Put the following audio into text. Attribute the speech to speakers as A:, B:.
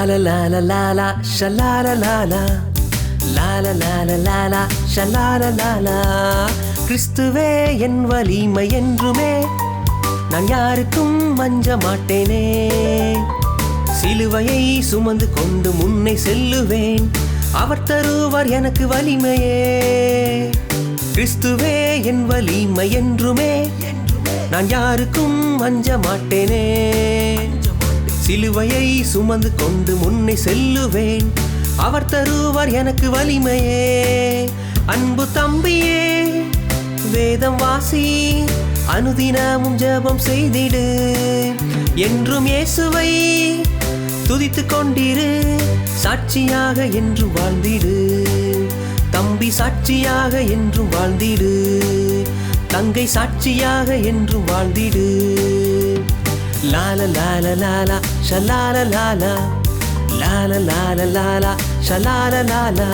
A: லால லால லாலா ஷலால லாலா லால லால லாலா ஷலால லாலா. கிறிஸ்துவே என் வலிமை என்றுமே, நான் யாருக்கும் மஞ்ச மாட்டேனே. சிலுவையை சுமந்து கொண்டு முன்னே செல்லுவேன், அவர் தருவார் எனக்கு வலிமையே. கிறிஸ்துவே என் வலிமை என்றுமே, நான் யாருக்கும் மஞ்ச மாட்டேனே. சிலுவையை சுமந்து கொண்டு முன்னே செல்லுவேன், அவர் தருவார் எனக்கு வலிமையே. அன்பு தம்பியே, வேதம் வாசி, அனுதினமும் ஜெபம் செய்திடு. என்றும் இயேசுவை துதித்து கொண்டிரு, சாட்சியாக என்றும் வாழ்ந்திடு. தம்பி சாட்சியாக என்றும் வாழ்ந்திடு, தங்கை சாட்சியாக என்றும் வாழ்ந்திடு. லால லால லாலா ஷலால லாலா லால லால லாலா ஷலால லாலா.